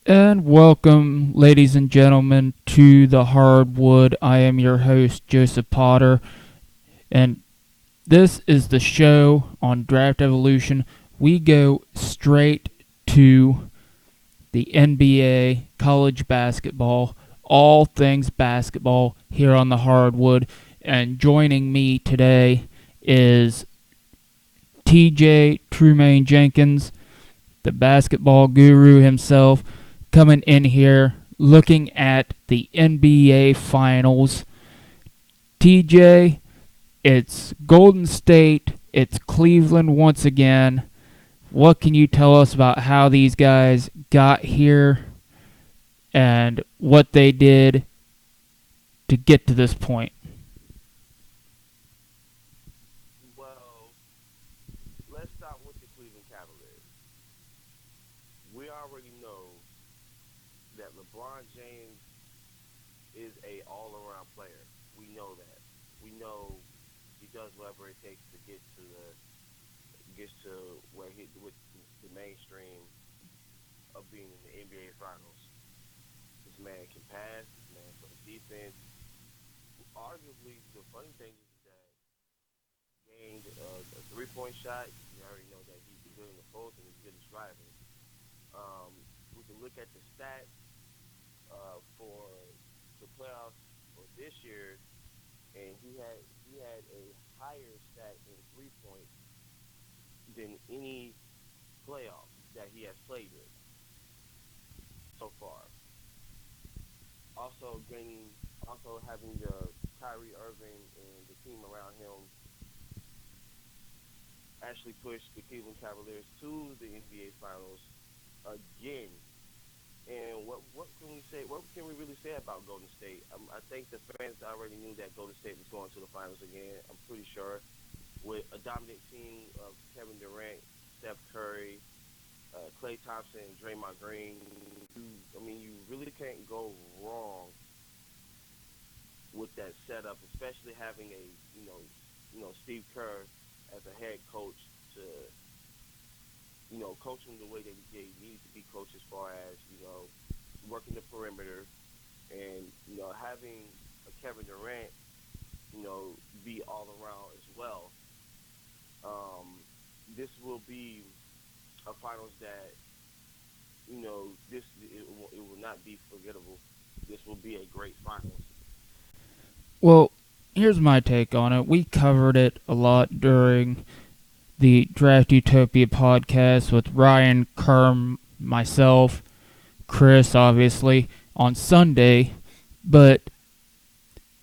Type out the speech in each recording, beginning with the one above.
And welcome, ladies and gentlemen, to the Hardwood. I am your host, Joseph Potter, and this is the show on Draft Evolution. We go straight to the NBA, college basketball, all things basketball here on the Hardwood. And joining me today is TJ Trumaine Jenkins, the basketball guru himself, coming in here looking at the NBA Finals. TJ, it's Golden State, it's Cleveland once again. What can you tell us about how these guys got here and what they did to get to this point? Well, let's start with the Cleveland Cavaliers. We already know that LeBron James is a all-around player. We know that. We know he does whatever it takes to gets to where he with the mainstream of being in the NBA Finals. This man can pass. This man plays defense. Arguably, the funny thing is that gained a three-point shot. You already know that he's good in the post and he's good at driving. We can look at the stats for the playoffs for this year, and he had a higher stat in 3 points than any playoff that he has played in so far. Also having the Kyrie Irving and the team around him actually pushed the Cleveland Cavaliers to the NBA Finals again. And what can we say? What can we really say about Golden State? I think the fans already knew that Golden State was going to the finals again. I'm pretty sure with a dominant team of Kevin Durant, Steph Curry, Klay Thompson, Draymond Green. You really can't go wrong with that setup, especially having a Steve Kerr as a head coach to coach them the way that they need to be coached as far as working the perimeter and having a Kevin Durant be all around as well. This will be a finals that it will not be forgettable. This will be a great finals. Well, here's my take on it. We covered it a lot during the Draft Utopia podcast with Ryan, Kerm, myself, Chris, obviously, on Sunday. But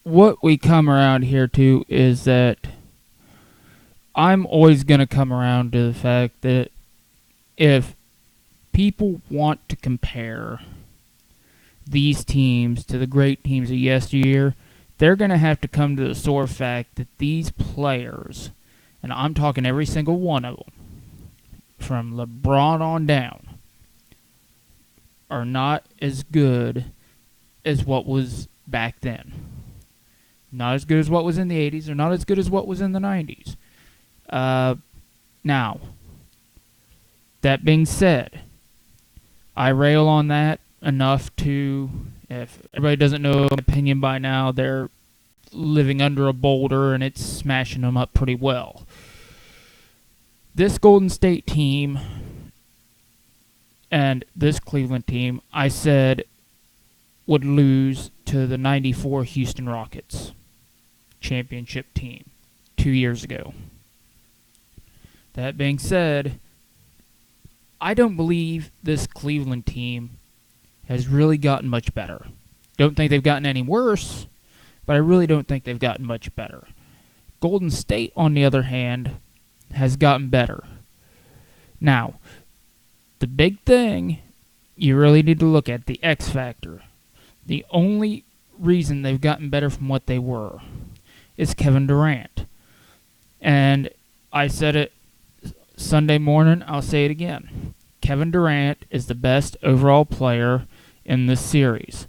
what we come around here to is that I'm always going to come around to the fact that if people want to compare these teams to the great teams of yesteryear, they're going to have to come to the sore fact that these players, and I'm talking every single one of them, from LeBron on down, are not as good as what was back then. Not as good as what was in the 80s, or not as good as what was in the 90s. Now, that being said, I rail on that enough to, if everybody doesn't know my opinion by now, they're living under a boulder and it's smashing them up pretty well. This Golden State team and this Cleveland team, I said, would lose to the 94 Houston Rockets championship team 2 years ago. That being said, I don't believe this Cleveland team has really gotten much better. Don't think they've gotten any worse, but I really don't think they've gotten much better. Golden State, on the other hand, has gotten better. Now, the big thing you really need to look at, the X factor. The only reason they've gotten better from what they were is Kevin Durant. And I said it Sunday morning, I'll say it again. Kevin Durant is the best overall player in this series.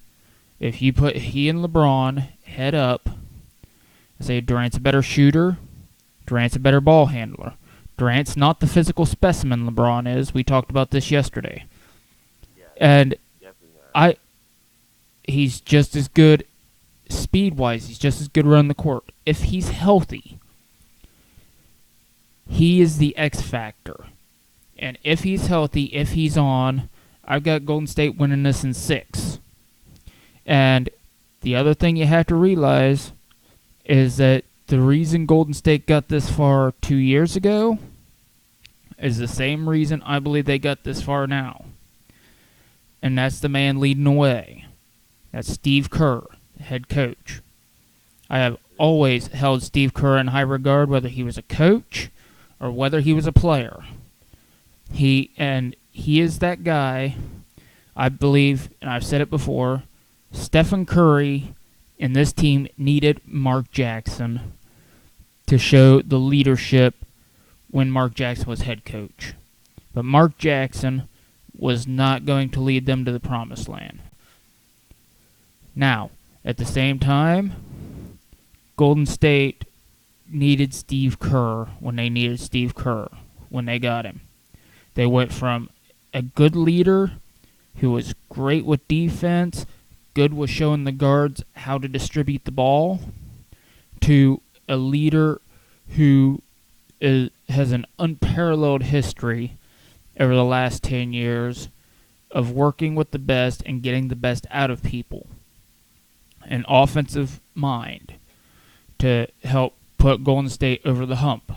If you put he and LeBron head up, say Durant's a better shooter, Durant's a better ball handler. Durant's not the physical specimen LeBron is. We talked about this yesterday. Yeah, And definitely. I he's just as good speed-wise. He's just as good around the court. If he's healthy, he is the X factor. And if he's healthy, if he's on, I've got Golden State winning this in 6. And the other thing you have to realize is that the reason Golden State got this far 2 years ago is the same reason I believe they got this far now. And that's the man leading the way. That's Steve Kerr, the head coach. I have always held Steve Kerr in high regard, whether he was a coach or whether he was a player. He is that guy. I believe, and I've said it before, Stephen Curry and this team needed Mark Jackson to show the leadership when Mark Jackson was head coach. But Mark Jackson was not going to lead them to the promised land. Now, at the same time, Golden State needed Steve Kerr when they needed Steve Kerr, when they got him. They went from a good leader who was great with defense, good with showing the guards how to distribute the ball, to a leader who has an unparalleled history over the last 10 years of working with the best and getting the best out of people. An offensive mind to help put Golden State over the hump.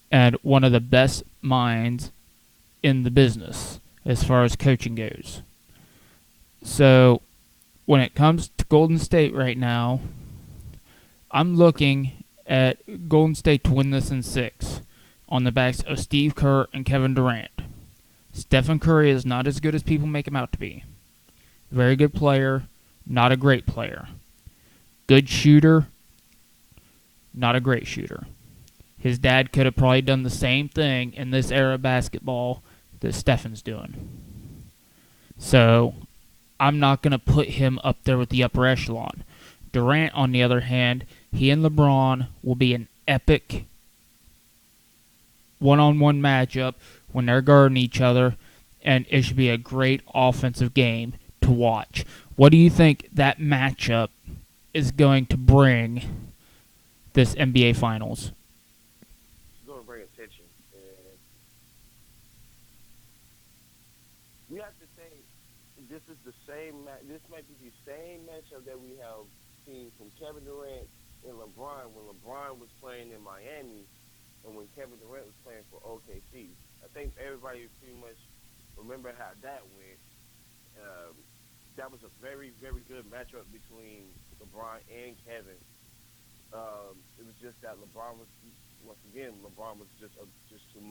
And one of the best minds in the business as far as coaching goes. So, when it comes to Golden State right now, I'm looking at Golden State to win this in 6 on the backs of Steve Kerr and Kevin Durant. Stephen Curry is not as good as people make him out to be. Very good player, not a great player. Good shooter, not a great shooter. His dad could have probably done the same thing in this era of basketball that Stephen's doing. So, I'm not going to put him up there with the upper echelon. Durant, on the other hand, he and LeBron will be an epic one-on-one matchup when they're guarding each other, and it should be a great offensive game to watch. What do you think that matchup is going to bring this NBA Finals? It's going to bring attention. And we have to think this is the same. This might be the same matchup that we have seen from Kevin Durant and LeBron when LeBron was playing in Miami and when Kevin Durant was playing for OKC. I think everybody pretty much remember how that went. That was a very, very good matchup between LeBron and Kevin. It was just that LeBron was just too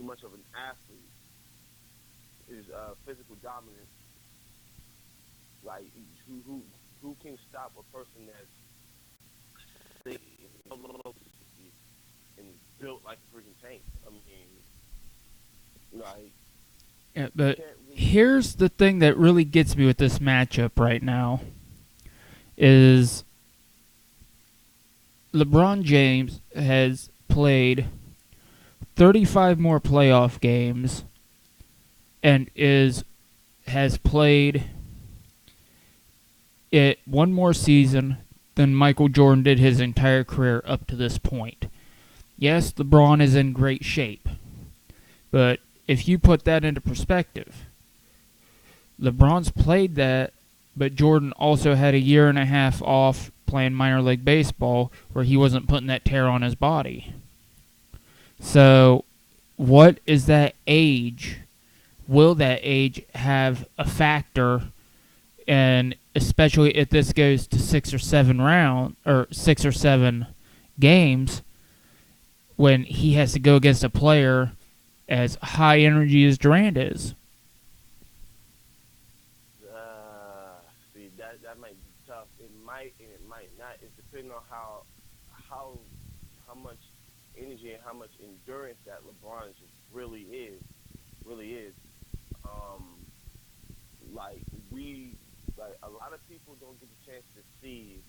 much of an athlete. His physical dominance, like who can stop a person that's thick and built like a freaking tank? I mean, like. Yeah, but here's the thing that really gets me with this matchup right now is LeBron James has played 35 more playoff games and has played it one more season than Michael Jordan did his entire career up to this point. Yes, LeBron is in great shape, but if you put that into perspective, LeBron's played that, but Jordan also had a year and a half off playing minor league baseball where he wasn't putting that tear on his body. So, what is that age? Will that age have a factor? And especially if this goes to 6 or 7 games, when he has to go against a player as high energy as Durant is. See, that might be tough. It might and it might not. It's depending on how much energy and how much endurance that LeBron really is. Like a lot of people don't get the chance to see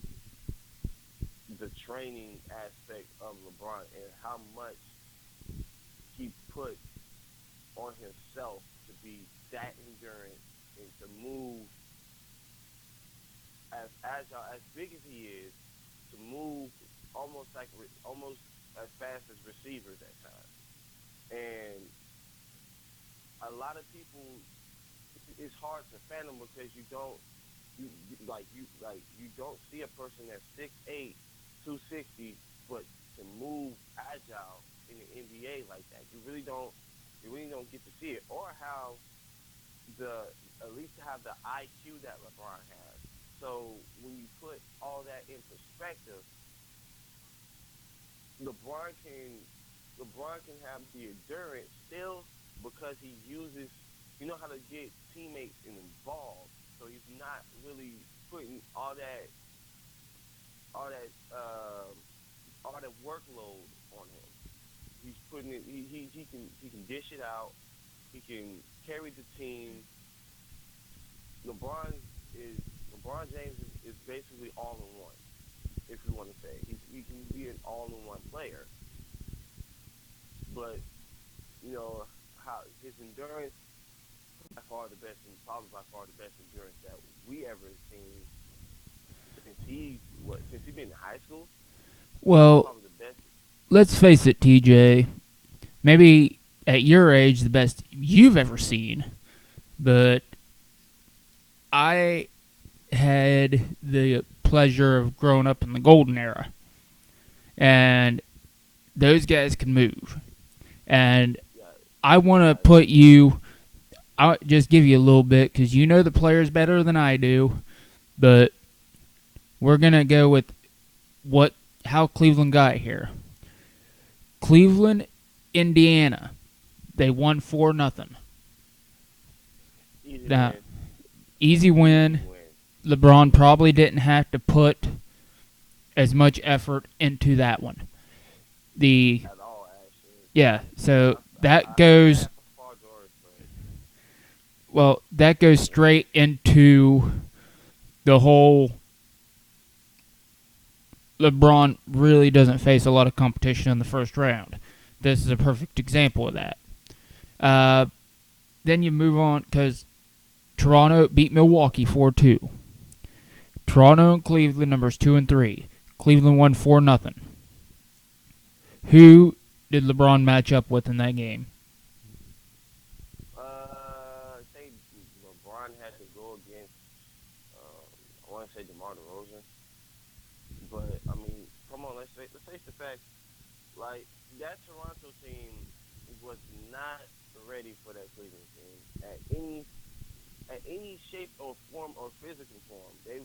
the training aspect of LeBron and how much he put on himself to be that endurance and to move as agile, as big as he is, to move almost as fast as receivers at times. And a lot of people, it's hard to fathom because you don't see a person that's 6'8", 260, but to move agile in the NBA like that. You really don't get to see it, or how the at least to have the IQ that LeBron has. So when you put all that in perspective, LeBron can LeBron can have the endurance still because he uses how to get teammates involved. So he's not really putting all that all that workload on him. He's putting it. He can dish it out. He can carry the team. LeBron is LeBron James is basically all in one. If you want to say he can be an all in one player, but how his endurance by far the best and probably by far the best endurance that we ever seen since he been in high school. Well, Probably the best. let's face it, TJ. Maybe at your age, the best you've ever seen, but I had the pleasure of growing up in the golden era, and those guys can move. And Yeah, I want to put you. I'll just give you a little bit because you know the players better than I do, but we're gonna go with how Cleveland got here. Cleveland, Indiana, they won 4-0. easy Now, win, easy easy win. win. LeBron probably didn't have to put as much effort into that one. The At all, actually. Yeah, so that I feel goes bad for Paul George, but straight into the whole LeBron really doesn't face a lot of competition in the first round. This is a perfect example of that. Uh, then you move on because Toronto beat Milwaukee 4-2. Toronto and Cleveland numbers 2 and 3. Cleveland won 4-0. Who did LeBron match up with in that game? I think LeBron had to go against. I want to say DeMar DeRozan, but I mean, come on, let's face the fact. Like that Toronto team was not ready for that Cleveland team at any shape or form or physical form. It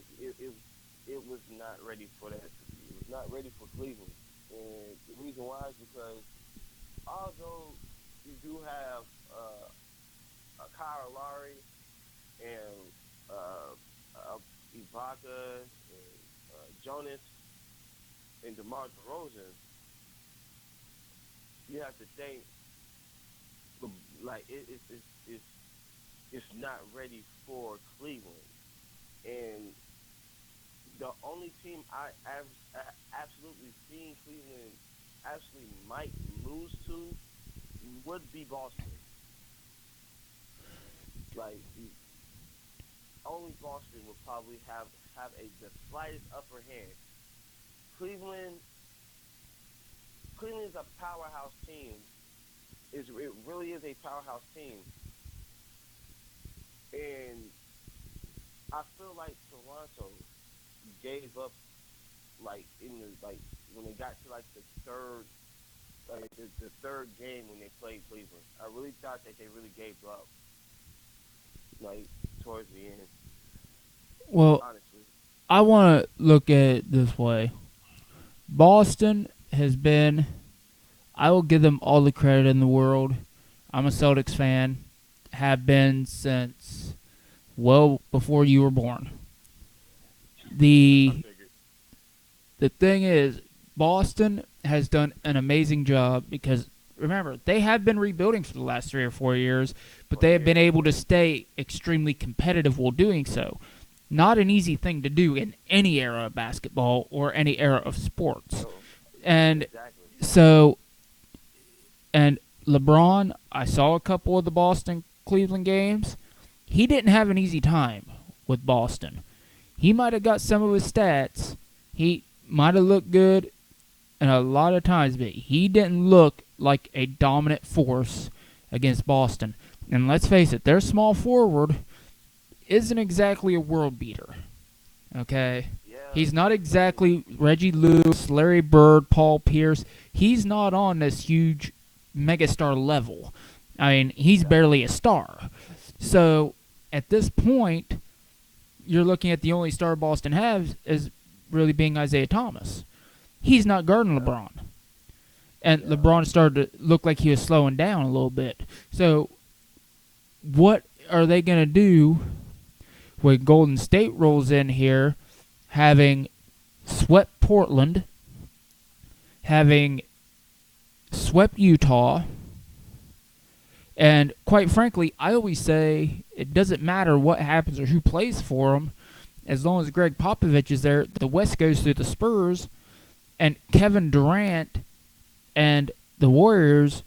was not ready for that. It was not ready for Cleveland, and the reason why is because although you do have Kyle Lowry and Ibaka and Jonas and DeMar DeRozan, you have to think like it's not ready for Cleveland. And the only team I've absolutely seen Cleveland actually might lose to would be Boston. Like only Boston would probably have the slightest upper hand. Cleveland Cleveland's a powerhouse team. It really is a powerhouse team, and I feel like Toronto gave up like when they got to like the third game when they played Cleveland. I really thought that they really gave up like towards the end. Well, Honestly, I want to look at it this way. Boston has been, I will give them all the credit in the world. I'm a Celtics fan, have been since well before you were born. I The figured. the thing is, Boston has done an amazing job because remember, they have been rebuilding for the last 3 or 4 years, but they have been able to stay extremely competitive while doing so. Not an easy thing to do in any era of basketball or any era of sports. No, And exactly. so, and LeBron, I saw a couple of the Boston Cleveland games. He didn't have an easy time with Boston. He might have got some of his stats. He might have looked good in a lot of times, but he didn't look like a dominant force against Boston. And let's face it, their small forward isn't exactly a world beater. Okay? Yeah. He's not exactly Reggie Lewis, Larry Bird, Paul Pierce. He's not on this huge megastar level. I mean, he's barely a star. So, at this point, you're looking at the only star Boston has as really being Isaiah Thomas. He's not guarding LeBron. And LeBron started to look like he was slowing down a little bit. So, what are they going to do when Golden State rolls in here, having swept Portland, having swept Utah, and quite frankly, I always say it doesn't matter what happens or who plays for them, as long as Greg Popovich is there. The West goes through the Spurs, and Kevin Durant and the Warriors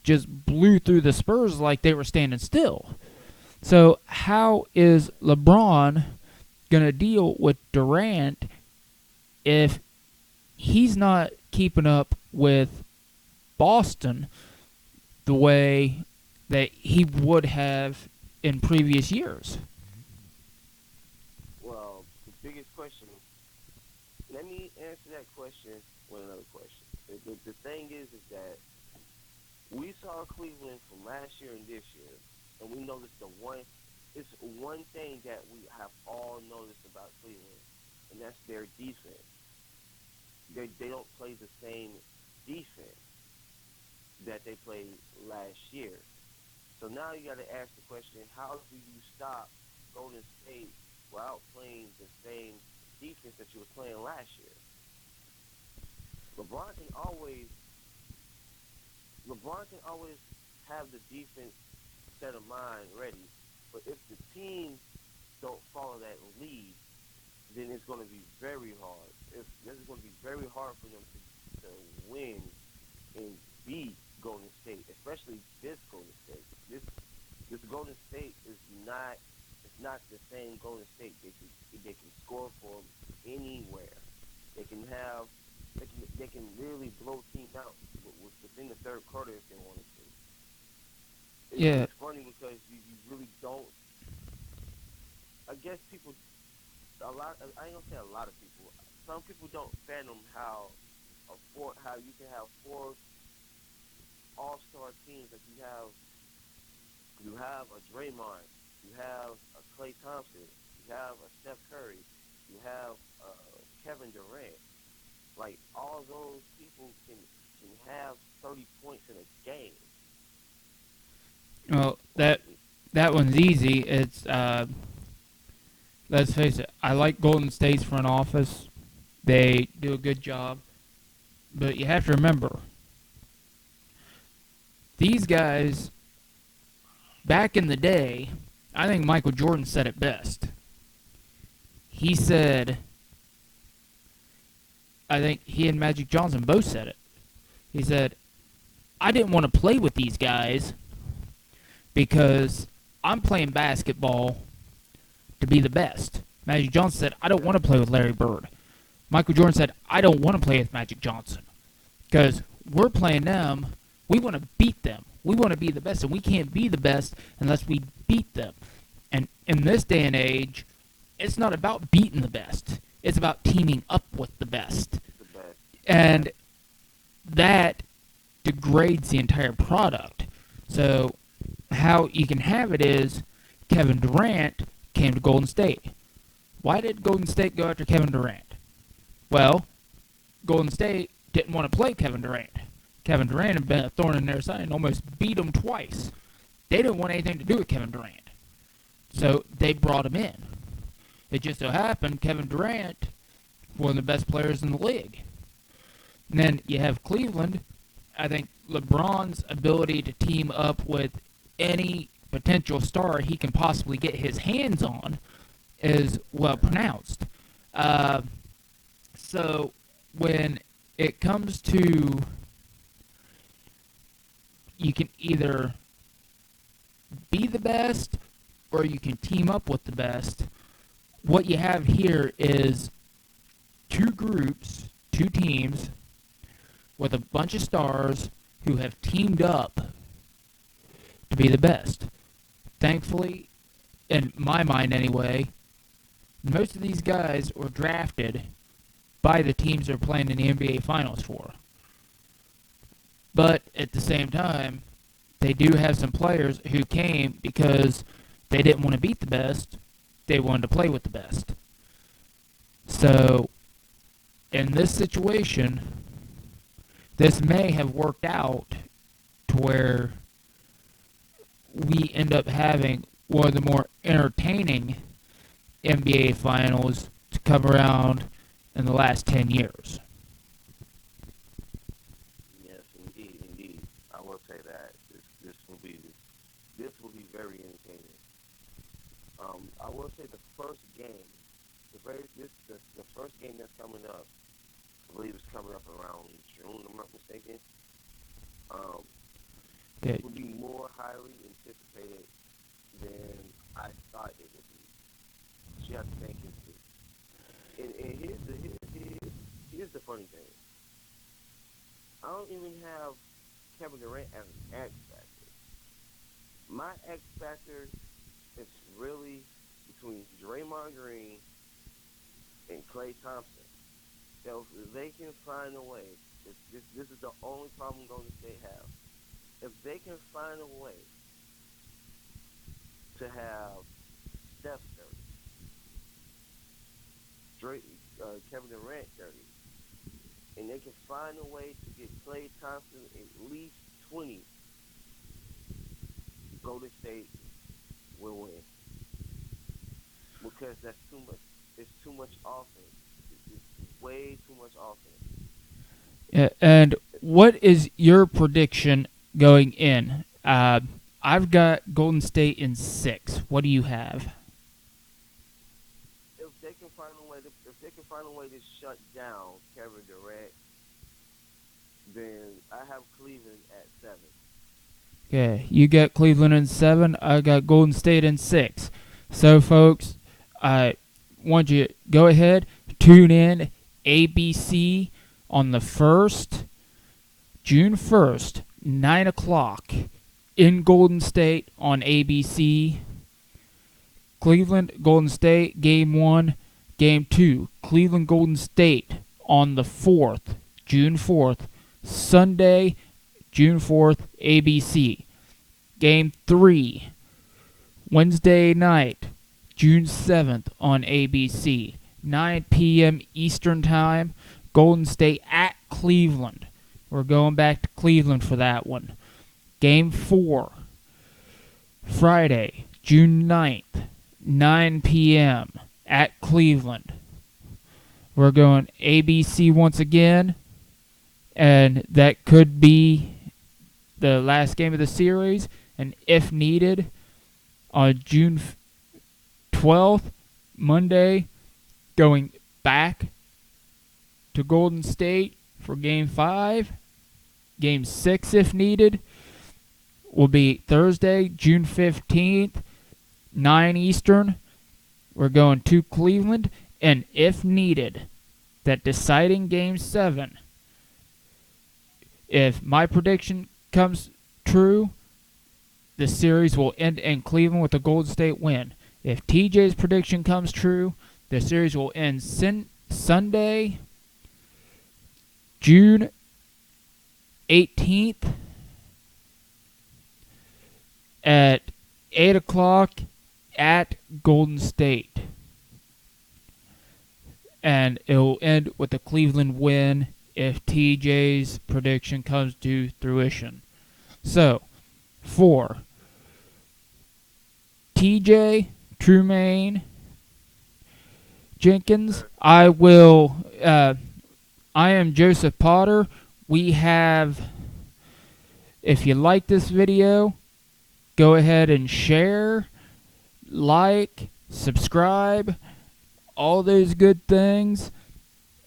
just blew through the Spurs like they were standing still. So how is LeBron going to deal with Durant if he's not keeping up with Boston the way that he would have in previous years? Well, the biggest question, let me answer that question with another question. The thing is that we saw Cleveland from last year and this year, and we noticed it's one thing that we have all noticed about Cleveland, and that's their defense. They don't play the same defense that they played last year. So now you got to ask the question, how do you stop Golden State without playing the same defense that you were playing last year? LeBron can always have the defense set of mind ready, but if the team don't follow that lead, then it's going to be very hard. This is going to be very hard for them to win and beat Golden State, especially this Golden State. This Golden State is not the same Golden State. They can score from anywhere. They can really blow teams out within the third quarter if they wanted to. It's funny because you really don't. I guess people, I ain't gonna say a lot of people. Some people don't fathom how you can have four all-star teams. Like you have a Draymond, you have a Klay Thompson, you have a Steph Curry, you have Kevin Durant. Like all those people can have 30 points in a game. Well, that one's easy. It's let's face it. I like Golden State's front office. They do a good job, but you have to remember these guys. Back in the day, I think Michael Jordan said it best. He said, I think he and Magic Johnson both said it. He said, I didn't want to play with these guys because I'm playing basketball to be the best. Magic Johnson said, I don't want to play with Larry Bird. Michael Jordan said, I don't want to play with Magic Johnson because we're playing them. We want to beat them. We want to be the best, and we can't be the best unless we beat them. And in this day and age, it's not about beating the best. It's about teaming up with the best. And that degrades the entire product. So how you can have it is Kevin Durant came to Golden State. Why did Golden State go after Kevin Durant? Well, Golden State didn't want to play Kevin Durant. Kevin Durant had been a thorn in their side and almost beat them twice. They didn't want anything to do with Kevin Durant. So they brought him in. It just so happened Kevin Durant, one of the best players in the league. And then you have Cleveland. I think LeBron's ability to team up with any potential star he can possibly get his hands on is well pronounced. So when it comes to you can either be the best or you can team up with the best. What you have here is two groups, two teams, with a bunch of stars who have teamed up to be the best. Thankfully, in my mind anyway, most of these guys were drafted by the teams they're playing in the NBA Finals for. But at the same time, they do have some players who came because they didn't want to beat the best, they wanted to play with the best. So, in this situation, this may have worked out to where we end up having one of the more entertaining NBA Finals to come around in the last 10 years. Yes, indeed. I will say that this will be very entertaining. I will say the first game, the first game that's coming up, I believe it's coming up around June, if I'm not mistaken. Yeah. Will be more highly anticipated than I thought it would be. Just thinking. And here's the funny thing. I don't even have Kevin Durant as an X factor. My X factor is really between Draymond Green and Klay Thompson. So if they can find a way, this is the only problem Golden State have. If they can find a way to have Steph 30, Kevin Durant 30, and they can find a way to get Klay Thompson at least 20, Golden State will win. Because that's too much. It's too much offense. It's way too much offense. Yeah, and what is your prediction going in? I've got Golden State in 6. What do you have? If they can find a way to shut down Kevin Durant, then I have Cleveland at 7. Okay, you got Cleveland in 7. I got Golden State in 6. So, folks, I want you to go ahead, tune in ABC on the 1st, June 1st, 9 o'clock in Golden State on ABC. Cleveland, Golden State, Game 1, Game 2. Cleveland, Golden State on the 4th, June 4th, Sunday, June 4th, ABC. Game 3, Wednesday night, June 7th on ABC. 9 p.m. Eastern Time, Golden State at Cleveland. We're going back to Cleveland for that one. Game 4, Friday, June 9th, 9 p.m. at Cleveland. We're going ABC once again, and that could be the last game of the series, and if needed, on June 12th, Monday, going back to Golden State for Game 5. Game 6, if needed, will be Thursday, June 15th, 9 Eastern. We're going to Cleveland, and if needed, that deciding Game 7, if my prediction comes true, the series will end in Cleveland with a Golden State win. If TJ's prediction comes true, the series will end Sunday, June 18th at 8 o'clock at Golden State. And it will end with a Cleveland win if TJ's prediction comes to fruition. So, for TJ, Trumaine, Jenkins, I am Joseph Potter. We have, if you like this video, go ahead and share, like, subscribe, all those good things.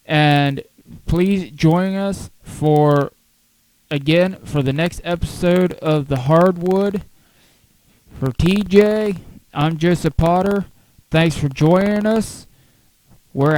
And please join us for again for the next episode of the Hardwood. For TJ, I'm Joseph Potter. Thanks for joining us. We're